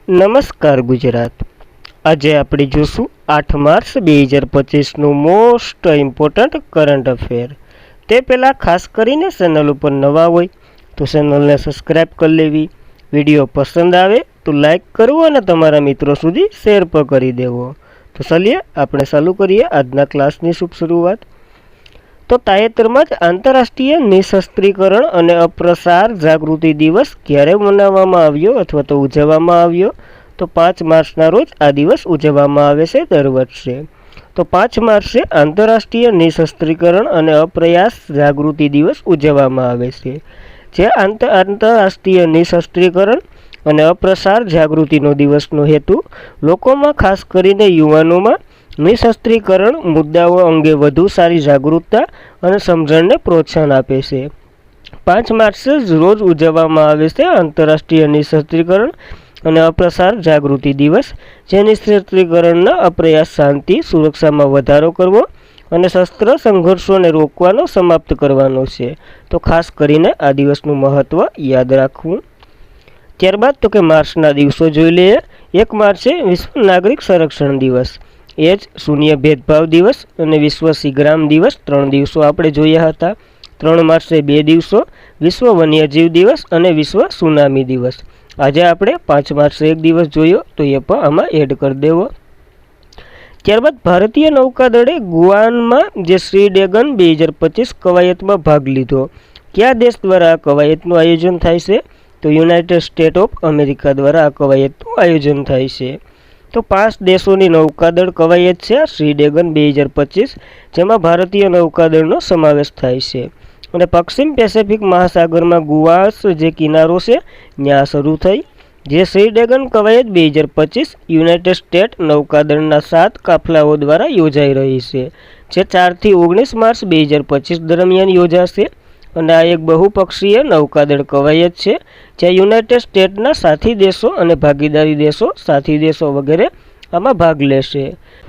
નમસ્કાર ગુજરાત। આજે આપણે જોશું 8 માર્ચ 2025નું મોસ્ટ ઇમ્પોર્ટન્ટ કરંટ અફેર। તે પહેલાં ખાસ કરીને ચેનલ ઉપર નવા હોય તો ચેનલને સબસ્ક્રાઈબ કરી લેવી, વિડીયો પસંદ આવે તો લાઈક કરવો અને તમારા મિત્રો સુધી શેર પણ કરી દેવો। તો ચાલીએ આપણે ચાલુ કરીએ આજના ક્લાસની શુભ શરૂઆત। તો તાજેતરમાં જ આંતરરાષ્ટ્રીય નિઃશસ્ત્રીકરણ અને અપ્રસાર જાગૃતિ દિવસ ક્યારે મનાવવામાં આવ્યો અથવા તો ઉજવવામાં આવ્યો? તો 5 માર્ચના રોજ આ દિવસ ઉજવવામાં આવે છે દર વર્ષે। તો 5 માર્ચે આંતરરાષ્ટ્રીય નિઃશસ્ત્રીકરણ અને અપ્રયાસ જાગૃતિ દિવસ ઉજવવામાં આવે છે। જે આંતરરાષ્ટ્રીય નિઃશસ્ત્રીકરણ અને અપ્રસાર જાગૃતિનો દિવસનો હેતુ લોકોમાં ખાસ કરીને યુવાનોમાં નિઃશસ્ત્રીકરણ મુદ્દાઓ અંગે વધુ સારી જાગૃતતા અને સમજણને પ્રોત્સાહન આપે છે। 5 માર્ચે રોજ ઉજવવામાં આવે છે આંતરરાષ્ટ્રીય નિઃશસ્ત્રીકરણ અને અપ્રસાર જાગૃતિ દિવસ। જે નિઃશસ્ત્રીકરણના અપ્રયાસ શાંતિ સુરક્ષામાં વધારો કરવો અને શસ્ત્ર સંઘર્ષોને રોકવાનો સમાપ્ત કરવાનો છે। તો ખાસ કરીને આ દિવસનું મહત્ત્વ યાદ રાખવું। ત્યારબાદ તો કે માર્ચના દિવસો જોઈ લઈએ। 1 માર્ચે વિશ્વ નાગરિક સંરક્ષણ દિવસ, એ જ શૂન્ય ભેદભાવ દિવસ અને વિશ્વ સિગ્રામ દિવસ 3 દિવસો આપણે જોયા હતા। 3 માર્ચે 2 દિવસો, વિશ્વ વન્યજીવ દિવસ અને વિશ્વ સુનામી દિવસ। આજે આપણે 5 માર્ચે 1 દિવસ જોયો તો એ પણ આમાં એડ કરી દેવો। ત્યારબાદ ભારતીય નૌકાદળે ગુઆનમાં જે શ્રી ડ્રેગન 2025 કવાયતમાં ભાગ લીધો। કયા દેશ દ્વારા આ કવાયતનું આયોજન થાય છે? તો યુનાઇટેડ સ્ટેટ ઓફ અમેરિકા દ્વારા આ કવાયતનું આયોજન થાય છે। તો 5 દેશોની નૌકાદળ કવાયત છે આ શ્રી ડ્રેગન 2025, જેમાં ભારતીય નૌકાદળનો સમાવેશ થાય છે અને પશ્ચિમ પેસિફિક મહાસાગરમાં ગુઆસ જે કિનારો છે ત્યાં શરૂ થઈ। જે શ્રી ડ્રેગન કવાયત 2025 યુનાઇટેડ સ્ટેટ નૌકાદળના 7 કાફલાઓ દ્વારા યોજાઈ રહી છે, જે 4 થી 19 માર્ચ 2025 દરમિયાન યોજાશે અને આ એક બહુપક્ષીય નૌકાદળ કવાયત છે જ્યાં યુનાઇટેડ સ્ટેટના સાથી દેશો અને ભાગીદારી દેશો, સાથી દેશો વગેરે આમાં ભાગ લેશે।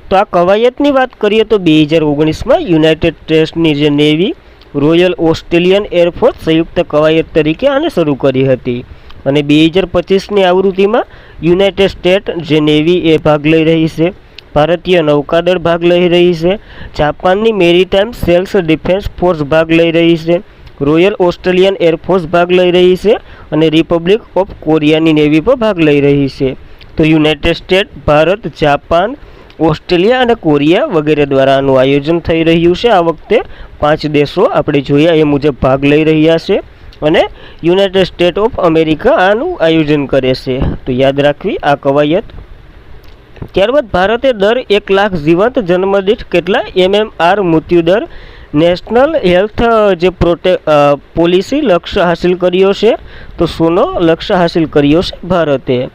તો આ કવાયતની વાત કરીએ તો 2019માં યુનાઇટેડ સ્ટેટ્સની જે નેવી રોયલ ઓસ્ટ્રેલિયન એરફોર્સ સંયુક્ત કવાયત તરીકે આને શરૂ કરી હતી અને 2025ની આવૃત્તિમાં યુનાઇટેડ સ્ટેટ જે નેવી એ ભાગ લઈ રહી છે, ભારતીય નૌકાદળ ભાગ લઈ રહી છે, જાપાનની મેરીટાઈમ સેલ્સ ડિફેન્સ ફોર્સ ભાગ લઈ રહી છે, રોયલ ઓસ્ટ્રેલિયન એરફોર્સ ભાગ લઈ રહી છે અને રિપબ્લિક ઓફ કોરિયાની નેવી પણ ભાગ લઈ રહી છે। તો United state, Bharat, Japan, Australia અને કોરિયા વગેરે દ્વારા આનું આયોજન થઈ રહ્યું છે। આ વખતે 5 દેશો આપણે જોયા એ મુજબ ભાગ લઈ રહ્યા છે અને યુનાઇટેડ સ્ટેટ ઓફ અમેરિકા આનું આયોજન કરે છે। તો યાદ રાખવી આ કવાયત। ત્યારબાદ ભારતે દર 1 લાખ જીવંત જન્મદીઠ કેટલા MMR મૃત્યુદર નેશનલ હેલ્થ જે પોલિસી લક્ષ્ય હાસિલ કર્યો છે? તો 100નો લક્ષ્ય હાસિલ કર્યો છે ભારતે।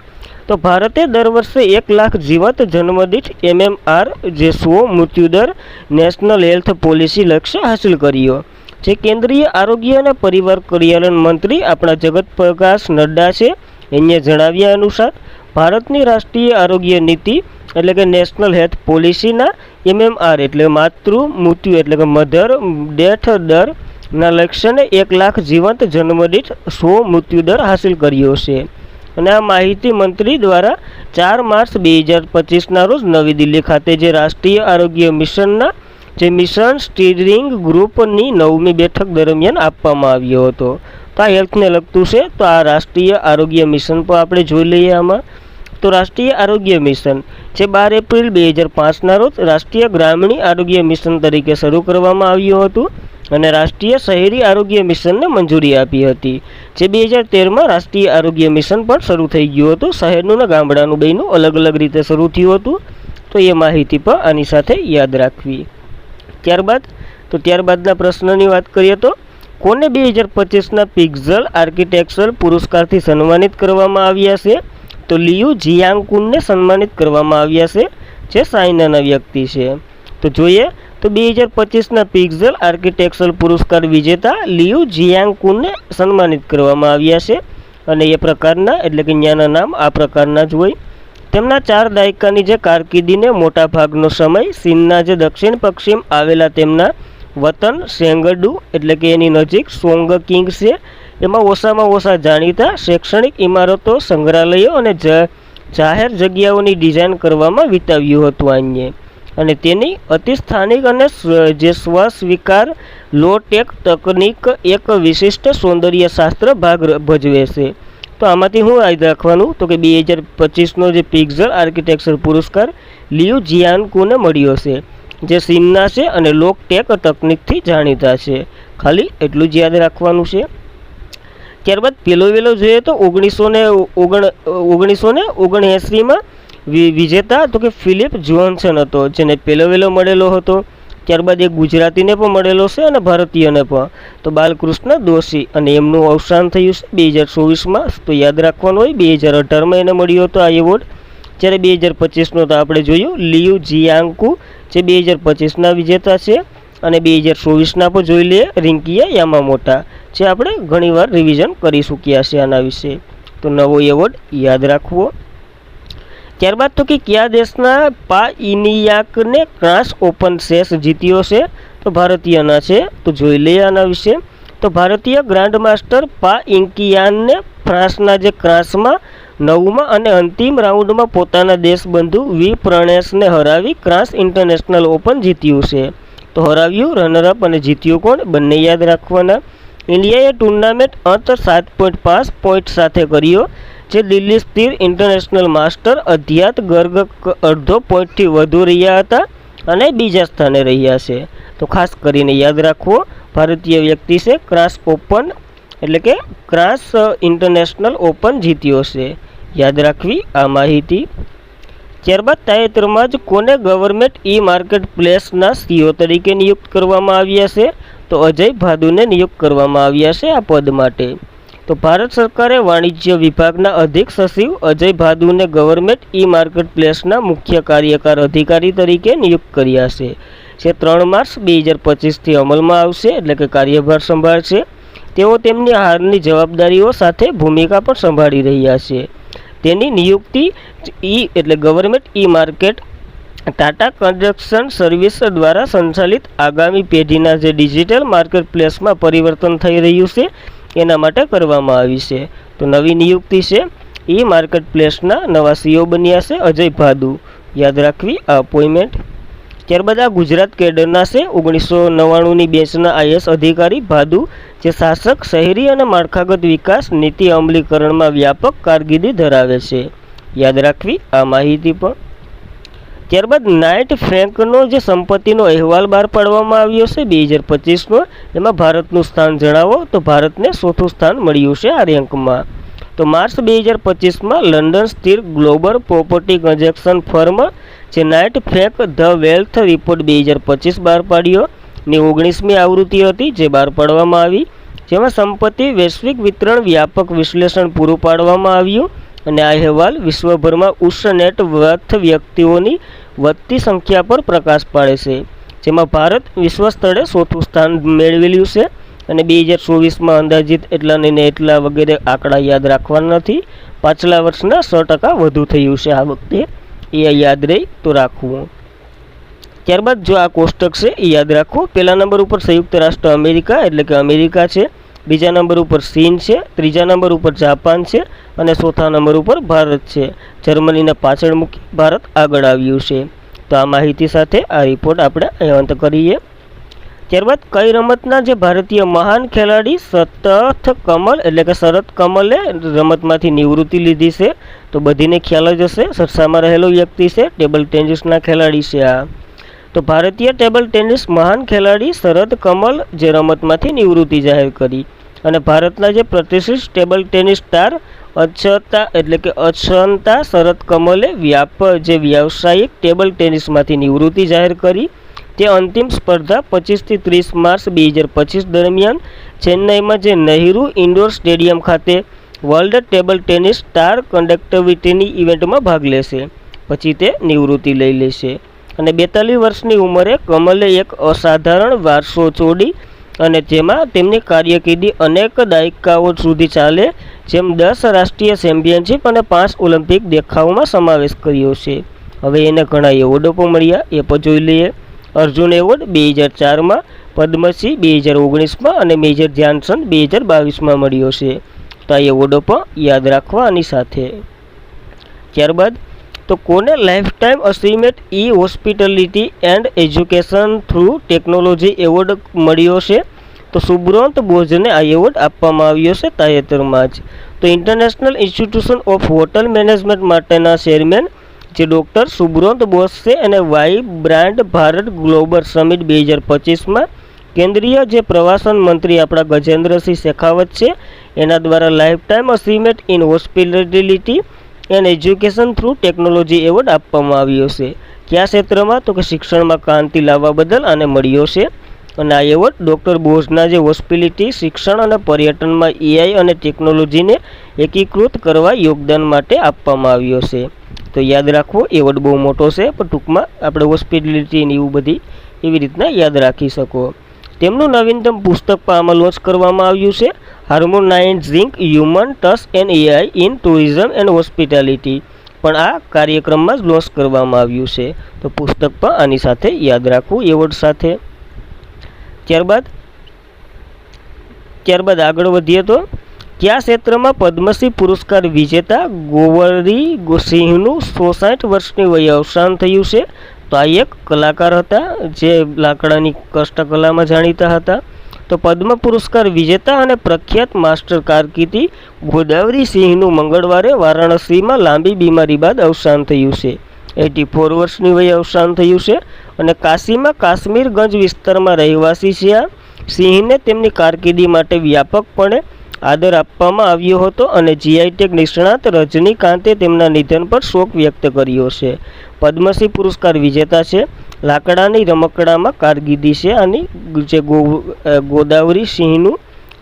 તો ભારતે દર વર્ષે 1 લાખ જીવંત જન્મદીઠ MMR જે 100 મૃત્યુદર નેશનલ હેલ્થ પોલિસી લક્ષ્ય હાસિલ કર્યો। જે કેન્દ્રીય આરોગ્ય અને પરિવાર કલ્યાણ મંત્રી આપણા જગત પ્રકાશ નડ્ડા છે એને જણાવ્યા અનુસાર ભારતની રાષ્ટ્રીય આરોગ્ય નીતિ એટલે કે નેશનલ હેલ્થ પોલિસીના MMR એટલે માતૃ મૃત્યુ એટલે કે મધર ડેથ દરના લક્ષ્યને 1 લાખ જીવંત જન્મદીઠ 100 મૃત્યુદર હાસિલ કર્યો છે અને આ માહિતી મંત્રી દ્વારા 4 માર્ચ 2025ના રોજ નવી દિલ્હી ખાતે જે રાષ્ટ્રીય આરોગ્ય મિશનના જે મિશન સ્ટીરિંગ ગ્રુપની 9મી બેઠક દરમિયાન આપવામાં આવ્યો હતો। તો આ હેલ્થને લગતું છે। તો આ રાષ્ટ્રીય આરોગ્ય મિશન પણ આપણે જોઈ લઈએ આમાં। તો રાષ્ટ્રીય આરોગ્ય મિશન જે 12 એપ્રિલ 2005ના રોજ રાષ્ટ્રીય ગ્રામીણ આરોગ્ય મિશન તરીકે શરૂ કરવામાં આવ્યું હતું અને રાષ્ટ્રીય શહેરી આરોગ્ય મિશનને મંજૂરી આપી હતી। જે 2013માં રાષ્ટ્રીય આરોગ્ય મિશન પણ શરૂ થઈ ગયું હતું। શહેરનું અને ગામડાનું બેયનું અલગ અલગ રીતે શરૂ થયું હતું। તો એ માહિતી પણ આની સાથે યાદ રાખવી। ત્યારબાદના પ્રશ્નની વાત કરીએ તો કોને 2025ના પિક્સેલ આર્કિટેક્ચર પુરસ્કારથી સન્માનિત કરવામાં આવ્યા છે? તો લિયુ ઝિયાંગકુનને સન્માનિત કરવામાં આવ્યા છે, જે ચાઇનાના વ્યક્તિ છે। તો જોઈએ તો 2025ના પિક્સેલ આર્કિટેક્ચર પુરસ્કાર વિજેતા લિયુ ઝિયાંગકુનને સન્માનિત કરવામાં આવ્યા છે અને એ પ્રકારના એટલે કે ત્યાંના નામ આ પ્રકારના જ હોય। તેમના 4 દાયકાની જે કારકિર્દીને મોટા ભાગનો સમય ચીનના જે દક્ષિણ પશ્ચિમ આવેલા તેમના વતન ચેંગડુ એટલે કે એની નજીક ચોંગકિંગ છે એમાં ઓછામાં ઓછા જાણીતા શૈક્ષણિક ઇમારતો, સંગ્રહાલયો અને જાહેર જગ્યાઓની ડિઝાઇન કરવામાં વિતાવ્યું હતું આન્યે, અને તેની અતિ સ્થાનિક અને જે સ્વસ્વીકાર લો ટેક તકનીક એક વિશિષ્ટ સૌંદર્ય શાસ્ત્ર ભાગ ભજવે છે. તો આમાંથી હું યાદ રાખવાનું તો કે 2025નો જે પિક્સેલ આર્કિટેક્ચર પુરસ્કાર લિયુ જિયાનકુને મળ્યો છે, જે ચીનના છે અને લોક ટેક તકનીકથી જાણીતા છે. ખાલી એટલું જ યાદ રાખવાનું છે. ત્યારબાદ પેલો વેલો જોઈએ તો 1979માં વિજેતા તો કે ફિલિપ જોન્સન હતો, જેને પેલો વેલો મળેલો હતો. ત્યારબાદ એક ગુજરાતીને પણ મળેલો છે અને ભારતીયને પણ, તો બાલકૃષ્ણ દોશી, અને એમનું અવસાન થયું છે 2024માં. તો યાદ રાખવાનું હોય 2018માં એને મળ્યો હતો આ એવોર્ડ. જ્યારે 2025નો તો આપણે જોયું લિયુ જિયાંકુ, જે 2025ના વિજેતા છે, અને 2024ના પણ જોઈ લઈએ રિંકીયા યામામોટા, જે આપણે ઘણીવાર રિવિઝન કરી ચૂક્યા છે આના વિશે. તો નવો એવોર્ડ યાદ રાખવો. ત્યારબાદ તો કે કયા દેશના પાઇનિયાકને ક્રાસ ઓપન ચેસ જીત્યો છે? તો ભારતીયના છે. તો જોઈ લઈએ આના વિશે. તો ભારતીય ગ્રાન્ડ માસ્ટર પાઇન્કિયાનને ફ્રાન્સના જે ક્રાસમાં 9મા અને અંતિમ રાઉન્ડમાં પોતાના દેશબંધુ વી પ્રણેશને હરાવી ક્રાસ ઇન્ટરનેશનલ ઓપન જીત્યું છે. તો હરાવ્યું રનરઅપ અને જીત્યું કોણ? બંને યાદ રાખવાના. ઇન્ડિયાએ ટુર્નામેન્ટ અંત 7.5 પોઈન્ટ સાથે કર્યો, જે દિલ્હી સ્થિર ઇન્ટરનેશનલ માસ્ટર અધ્યાત ગર્ગ અડધો પોઈન્ટથી વધુ રહ્યા હતા અને બીજા સ્થાને રહ્યા છે. તો ખાસ કરીને યાદ રાખવો, ભારતીય વ્યક્તિ છે, ક્રાસ ઓપન એટલે કે ક્રાસ ઇન્ટરનેશનલ ઓપન જીત્યો છે. યાદ રાખવી આ માહિતી. ત્યારબાદ તાજેતરમાં જ કોને ગવર્મેન્ટ ઈ માર્કેટ પ્લેસના સીઓ તરીકે નિયુક્ત કરવામાં આવ્યા છે? તો અજય ભાદુને નિયુક્ત કરવામાં આવ્યા છે આ પદ માટે. તો ભારત સરકારે વાણિજ્ય વિભાગના અધિક સચિવ અજય ભાદુને ગવર્મેન્ટ ઈ માર્કેટ પ્લેસના મુખ્ય કાર્યકાર અધિકારી તરીકે નિયુક્ત કર્યા છે, જે 3 માર્ચ 2025થી અમલમાં આવશે, એટલે કે કાર્યભાર સંભાળશે. તેઓ તેમની હાલની જવાબદારીઓ સાથે ભૂમિકા પણ સંભાળી રહ્યા છે. તેની નિયુક્તિ એટલે government e market Tata construction service દ્વારા સંચાલિત આગામી પેઢીના જે ડિજિટલ માર્કેટ પ્લેસમાં પરિવર્તન થઈ રહ્યું છે એના માટે કરવામાં આવી છે. તો નવી નિયુક્તિ છે. ઈ માર્કેટ પ્લેસના નવા સીઓ બન્યા છે અજય ભાદુ. યાદ રાખવી આ અપોઇન્ટમેન્ટ. ત્યારબાદ આ ગુજરાત કેડરના છે 1999ની બેચના આઈએસ અધિકારી ભાદુ, જે શાસક શહેરી અને માળખાગત વિકાસ નીતિ અમલીકરણમાં વ્યાપક કારકિર્દી ધરાવે છે. યાદ રાખવી આ માહિતી પણ. ત્યારબાદ નાઇટ ફ્રેન્કનો જે સંપત્તિનો અહેવાલ બહાર પાડવામાં આવ્યો છે 2025નો, એમાં ભારતનું સ્થાન જણાવો. તો ભારતને 4થું સ્થાન મળ્યું છે આ રેન્કમાં. તો માર્ચ 2025માં લંડન સ્થિર ગ્લોબલ પ્રોપર્ટી કન્ઝેક્શન ફર્મ જે night Frank the wealth report 2025 બહાર પાડ્યો ની 19મી આવૃત્તિ હતી, જે બહાર પાડવામાં આવી, જેમાં સંપત્તિ વૈશ્વિક વિતરણ વ્યાપક વિશ્લેષણ પૂરું પાડવામાં આવ્યું. અને આ અહેવાલ વિશ્વભરમાં ઉચ્ચ નેટ વર્થ વ્યક્તિઓની વધતી સંખ્યા પર પ્રકાશ પાડે છે, જેમાં ભારત વિશ્વ સ્તરે 4થું સ્થાન મેળવેલું છે. અને 2024માં અંદાજિત એટલા ને એટલા વગેરે આંકડા યાદ રાખવાના નથી. પાછલા વર્ષના 100% વધુ થયું છે આ વખતે, એ યાદ રહી તો રાખવું. ત્યારબાદ જો આ કોષ્ટક છે એ યાદ રાખો. પહેલા નંબર ઉપર સંયુક્ત રાષ્ટ્ર અમેરિકા એટલે કે અમેરિકા છે, બીજા નંબર ઉપર ચીન છે, ત્રીજા નંબર ઉપર જાપાન છે, અને ચોથા નંબર ઉપર ભારત છે. જર્મનીને પાછળ મૂકી ભારત આગળ આવ્યું છે. તો આ માહિતી સાથે આ રિપોર્ટ આપણે અહીં અંત કરીએ. ત્યારબાદ કઈ રમતના જે ભારતીય મહાન ખેલાડી શરત કમલ એટલે કે શરત કમલે રમતમાંથી નિવૃત્તિ લીધી છે? તો બધીને ખ્યાલ જ હશે, સરસામાં રહેલો વ્યક્તિ છે, ટેબલ ટેનિસના ખેલાડી છે આ. તો ભારતીય ટેબલ ટેનિસ મહાન ખેલાડી શરદ કમલ જે રમતમાંથી નિવૃત્તિ જાહેર કરી, અને ભારતના જે પ્રતિષ્ઠિત ટેબલ ટેનિસ સ્ટાર અછંતા શરદ કમલે જે વ્યાવસાયિક ટેબલ ટેનિસમાંથી નિવૃત્તિ જાહેર કરી. તે અંતિમ સ્પર્ધા 25થી 30 માર્ચ 2025 દરમિયાન ચેન્નઈમાં જે નહેરુ ઇન્ડોર સ્ટેડિયમ ખાતે વર્લ્ડ ટેબલ ટેનિસ સ્ટાર કન્ડક્ટિવિટીની ઇવેન્ટમાં ભાગ લેશે. પછી તે નિવૃત્તિ લઈ લેશે. અને 42 વર્ષની ઉંમરે કમલે એક અસાધારણ વારસો છોડી, અને જેમાં તેમની કારકિર્દી અનેક દાયકાઓ સુધી ચાલે, જેમ 10 રાષ્ટ્રીય ચેમ્પિયનશિપ અને 5 ઓલિમ્પિક દેખાવમાં સમાવેશ કર્યો છે. હવે એને ઘણા એવોર્ડો પણ મળ્યા, એ પણ જોઈ લઈએ. અર્જુન એવોર્ડ 2004માં, પદ્મશ્રી 2019માં અને મેજર ધ્યાનચંદ 2022માં મળ્યો છે. તો આ એવોર્ડો પણ યાદ રાખવા આની સાથે. ત્યારબાદ તો કોને life time achievement E hospitality and education through technology award મળ્યો છે? તો સુબ્રત બોઝને આ એવોર્ડ આપવામાં આવ્યો છે તાજેતરમાં જ. તો international institution of hotel management માટેના ચેરમેન જે ડૉક્ટર સુબ્રત બોઝ છે અને વાઇબ્રન્ટ ભારત ગ્લોબલ સમિટ 2025માં કેન્દ્રીય જે પ્રવાસન મંત્રી આપણા ગજેન્દ્રસિંહ શેખાવત છે એના દ્વારા life time achievement in hospitality and education through technology award આપવામાં આવ્યો છે. કયા ક્ષેત્રમાં? તો કે શિક્ષણમાં ક્રાંતિ લાવવા બદલ આને મળ્યો છે. અને આ એવોર્ડ ડૉક્ટર બોઝના જે હોસ્પિટાલિટી, શિક્ષણ અને પર્યટનમાં એઆઈ અને ટેકનોલોજીને એકીકૃત કરવા યોગદાન માટે આપવામાં આવ્યો છે. તો યાદ રાખવો, એવોર્ડ બહુ મોટો છે, પણ ટૂંકમાં આપણે હોસ્પિટાલિટીની એવું બધી એવી રીતના યાદ રાખી શકો. તેમનું નવીનતમ પુસ્તક પણ આમાં લોન્ચ કરવામાં આવ્યું છે, harmonizing human touch and AI in tourism and hospitality, પણ આ કાર્યક્રમમાં જ લોન્ચ કરવામાં આવ્યું છે. તો પુસ્તક પણ આની સાથે યાદ રાખવું એવોર્ડ સાથે. ત્યારબાદ આગળ વધીએ તો કયા ક્ષેત્રમાં પદ્મશ્રી પુરસ્કાર વિજેતા ગોવરી સિંહનું 66 વર્ષની વયે અવસાન થયું છે? તો આ એક કલાકાર હતા જે લાકડાની કષ્ટકલામાં જાણીતા હતા. તો પદ્મ પુરસ્કાર વિજેતા અને પ્રખ્યાત માસ્ટર કારકિર્દી ગોદાવરી સિંહનું મંગળવારે વારાણસીમાં લાંબી બીમારી બાદ અવસાન થયું છે. 84 વર્ષની વયે અવસાન થયું છે અને કાશીમાં કાશ્મીરગંજ વિસ્તારમાં રહેવાસી છે. આ સિંહને તેમની કારકિર્દી માટે વ્યાપકપણે આદર આપવામાં આવ્યો હતો અને જીઆઈટેક નિષ્ણાત રજનીકાંતે તેમના નિધન પર શોક વ્યક્ત કર્યો છે. પદ્મશ્રી પુરસ્કાર વિજેતા છે, લાકડાની રમકડામાં કારકિર્દી છે આની જે ગોદાવરી સિંહનું.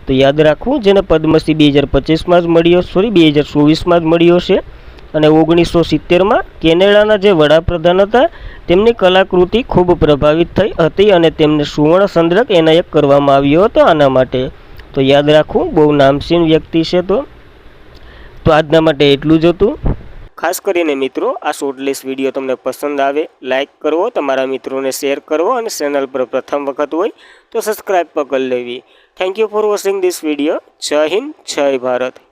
તો યાદ રાખવું, જેને પદ્મશ્રી 2025માં જ મળ્યો, 2024માં જ મળ્યો છે. અને 1970માં કેનેડાના જે વડાપ્રધાન હતા તેમની કલાકૃતિ ખૂબ પ્રભાવિત થઈ હતી અને તેમને સુવર્ણ ચંદ્રક એનાયત કરવામાં આવ્યો હતો આના માટે. તો યાદ રાખવું, બહુ નામચીન વ્યક્તિ છે. તો આજના માટે એટલું જ હતું. ખાસ કરીને મિત્રો, આ શોર્ટલેસ વિડીયો તમને પસંદ આવે, લાઇક કરવો, તમારા મિત્રોને શેર કરવો અને ચેનલ પર પ્રથમ વખત હોય તો સબસ્ક્રાઈબ પણ કરી લેવી. Thank you for watching this video. જય હિન્દ, જય ભારત.